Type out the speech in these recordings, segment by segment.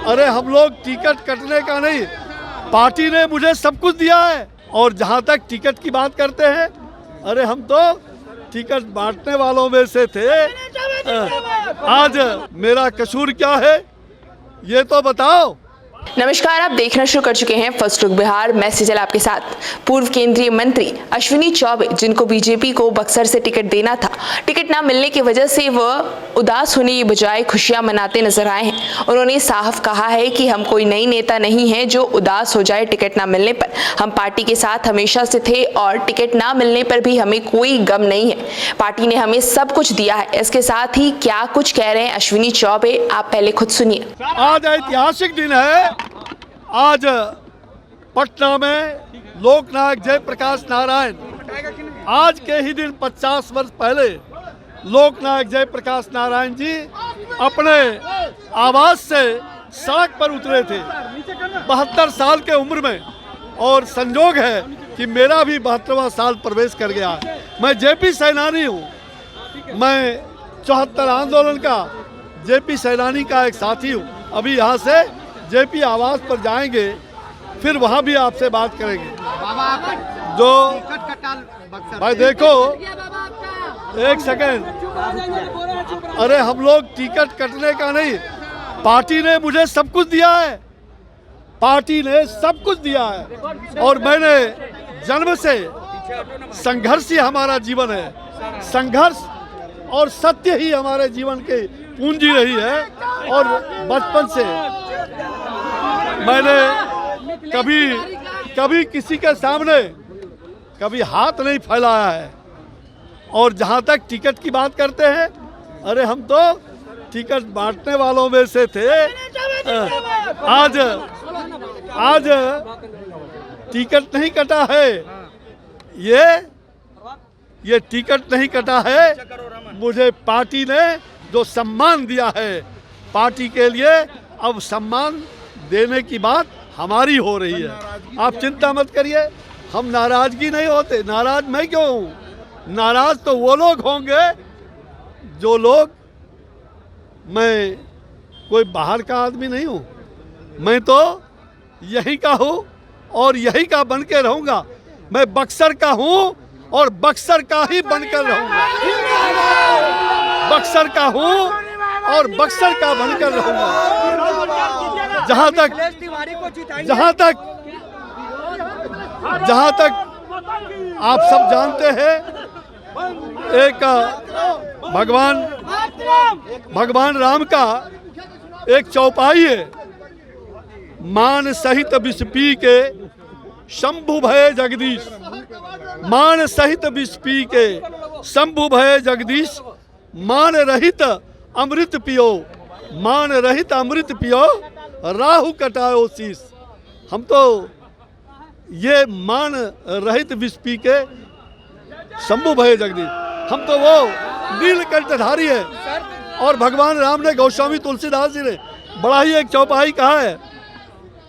अरे हम लोग टिकट कटने का नहीं, पार्टी ने मुझे सब कुछ दिया है। और जहाँ तक टिकट की बात करते हैं, अरे हम तो टिकट बांटने वालों में से थे। आज मेरा कसूर क्या है ये तो बताओ। नमस्कार, आप देखना शुरू कर चुके हैं फर्स्ट लुक बिहार। मैं सिजल आपके साथ। पूर्व केंद्रीय मंत्री अश्विनी चौबे, जिनको बीजेपी को बक्सर से टिकट देना था, टिकट ना मिलने की वजह से वह उदास होने की बजाय खुशियां मनाते नजर आए हैं। उन्होंने साफ कहा है कि हम कोई नई नेता नहीं है जो उदास हो जाए टिकट ना मिलने पर। हम पार्टी के साथ हमेशा से थे और टिकट ना मिलने पर भी हमें कोई गम नहीं है। पार्टी ने हमें सब कुछ दिया है। इसके साथ ही क्या कुछ कह रहे हैं अश्विनी चौबे, आप पहले खुद सुनिए। आज ऐतिहासिक दिन है। आज पटना में लोकनायक जयप्रकाश नारायण, आज के ही दिन 50 वर्ष पहले लोकनायक जयप्रकाश नारायण जी अपने आवास से सड़क पर उतरे थे 72 साल के उम्र में। और संजोग है कि मेरा भी 72वां साल प्रवेश कर गया है। मैं जेपी सैनानी हूँ। मैं 74 आंदोलन का जेपी सैनानी का एक साथी हूँ। अभी यहाँ से जेपी आवास पर जाएंगे, फिर वहाँ भी आपसे बात करेंगे। जो भाई देखो, एक सेकेंड, अरे हम लोग टिकट कटने का नहीं, पार्टी ने मुझे सब कुछ दिया है। पार्टी ने सब कुछ दिया है और मैंने जन्म से संघर्ष ही हमारा जीवन है। संघर्ष और सत्य ही हमारे जीवन की पूंजी रही है। और बचपन से मैंने कभी किसी के सामने कभी हाथ नहीं फैलाया है। और जहाँ तक टिकट की बात करते हैं, अरे हम तो टिकट बांटने वालों में से थे। आज टिकट नहीं कटा है। ये टिकट नहीं कटा है। मुझे पार्टी ने जो सम्मान दिया है, पार्टी के लिए अब सम्मान देने की बात हमारी हो रही है। आप चिंता मत करिए, हम नाराजगी नहीं होते। नाराज मैं क्यों हूँ? नाराज तो वो लोग होंगे जो लोग, मैं कोई बाहर का आदमी नहीं हूँ। मैं तो यहीं का हूँ और यहीं का बन के रहूँगा। मैं बक्सर का हूँ और बक्सर का ही बनकर रहूँगा। बक्सर का हूँ और बक्सर का बनकर रहूँगा। जहाँ तक आप सब जानते हैं, एक भगवान राम का एक चौपाई है, मान सहित विष पी के शंभु भय जगदीश। मान सहित विष पी के शंभु भय जगदीश। मान रहित अमृत पियो, मान रहित अमृत पियो, राहु कटायो शीश। हम तो ये मान रहित विष पी के शंभु भय जगदीश, हम तो वो नीलकंठधारी है। और भगवान राम ने, गोस्वामी तुलसीदास जी ने बड़ा ही एक चौपाई कहा है,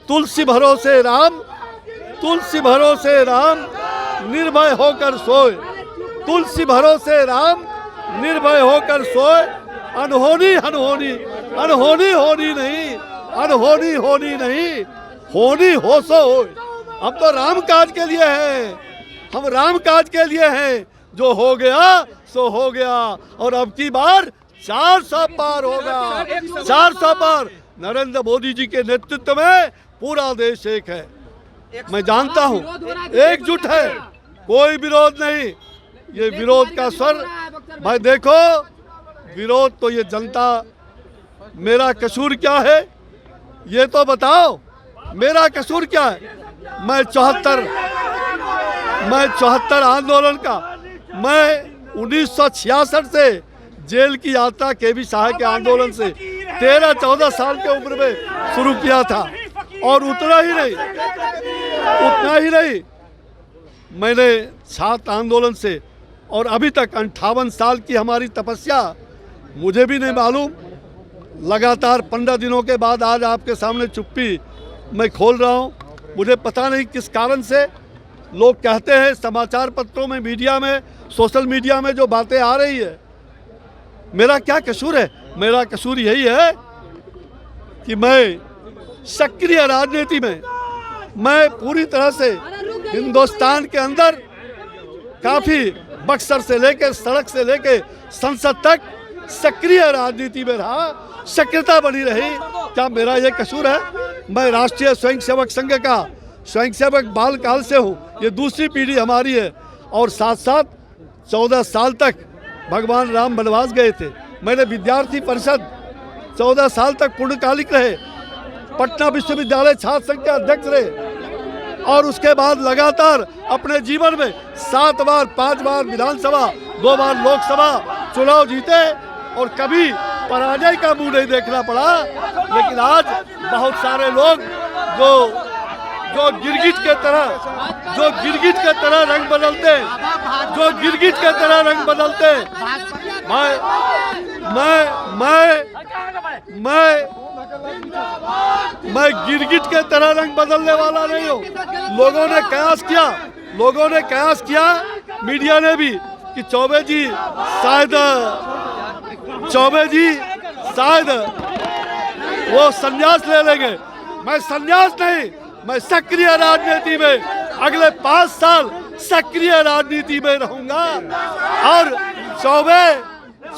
तुलसी भरोसे राम, तुलसी भरोसे राम, निर्भय होकर सोए। तुलसी भरोसे राम, निर्भय होकर सोए। अनहोनी अनहोनी, अनहोनी होनी नहीं, अनहोनी होनी नहीं, होनी हो सो हो। हम तो राम काज के लिए हैं। हम राम काज के लिए हैं। जो हो गया सो हो गया। और अब की बार 400 पार होगा। 400 पार। नरेंद्र मोदी जी के नेतृत्व में पूरा देश एक है। मैं जानता हूँ, एकजुट है, कोई विरोध नहीं। ये विरोध का स्वर, भाई देखो, विरोध तो ये जनता, मेरा कसूर क्या है ये तो बताओ। मेरा कसूर क्या है? मैं 74 आंदोलन का, मैं 1966 से जेल की यात्रा केवी साहब के आंदोलन से 13-14 साल के उम्र में शुरू किया था। और उतना ही नहीं, मैंने छात्र आंदोलन से और अभी तक 58 साल की हमारी तपस्या, मुझे भी नहीं मालूम। लगातार 15 दिनों के बाद आज आपके सामने चुप्पी मैं खोल रहा हूँ। मुझे पता नहीं किस कारण से लोग कहते हैं, समाचार पत्रों में, मीडिया में, सोशल मीडिया में जो बातें आ रही है, मेरा क्या कसूर है? मेरा कसूर यही है कि मैं सक्रिय राजनीति में मैं पूरी तरह से हिंदुस्तान के अंदर काफ़ी बक्सर से लेकर सड़क से लेकर संसद तक सक्रिय राजनीति में रहा, सक्रियता बनी रही। क्या मेरा ये कसूर है? मैं राष्ट्रीय स्वयंसेवक संघ का स्वयंसेवक बाल काल से हूँ, ये दूसरी पीढ़ी हमारी है। और साथ साथ 14 साल तक भगवान राम वनवास गए थे। मैंने विद्यार्थी परिषद 14 साल तक पूर्णकालिक रहे, पटना विश्वविद्यालय छात्र संघ के अध्यक्ष रहे और उसके बाद लगातार अपने जीवन में 7 बार 5 बार विधानसभा 2 बार लोकसभा चुनाव जीते और कभी पराजय का मुंह नहीं देखना पड़ा। लेकिन आज बहुत सारे लोग जो गिरगिट के तरह रंग बदलते मैं गिरगिट के तरह रंग बदलने वाला नहीं हूँ। लोगों ने कयास किया मीडिया ने भी कि चौबे जी शायद वो संन्यास ले लेंगे। मैं संन्यास नहीं, मैं सक्रिय राजनीति में अगले 5 साल सक्रिय राजनीति में रहूंगा। और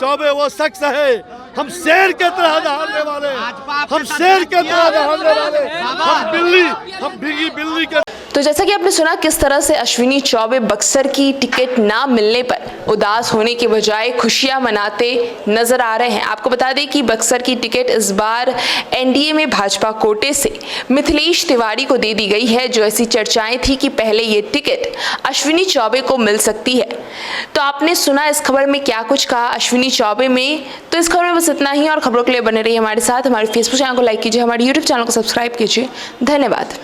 चौबे वो शख्स है, हम शेर के तरह दहाड़ने वाले, हम भीगी बिल्ली के। तो जैसा कि आपने सुना किस तरह से अश्विनी चौबे बक्सर की टिकट ना मिलने पर उदास होने के बजाय खुशियां मनाते नजर आ रहे हैं। आपको बता दें कि बक्सर की टिकट इस बार एनडीए में भाजपा कोटे से मिथिलेश तिवारी को दे दी गई है। जो ऐसी चर्चाएं थी कि पहले ये टिकट अश्विनी चौबे को मिल सकती है। तो आपने सुना इस खबर में क्या कुछ कहा अश्विनी चौबे में। तो इस खबर में बस इतना ही और खबरों के लिए बने रहिए हमारे साथ। हमारे फेसबुक चैनल को लाइक कीजिए, हमारे यूट्यूब चैनल को सब्सक्राइब कीजिए। धन्यवाद।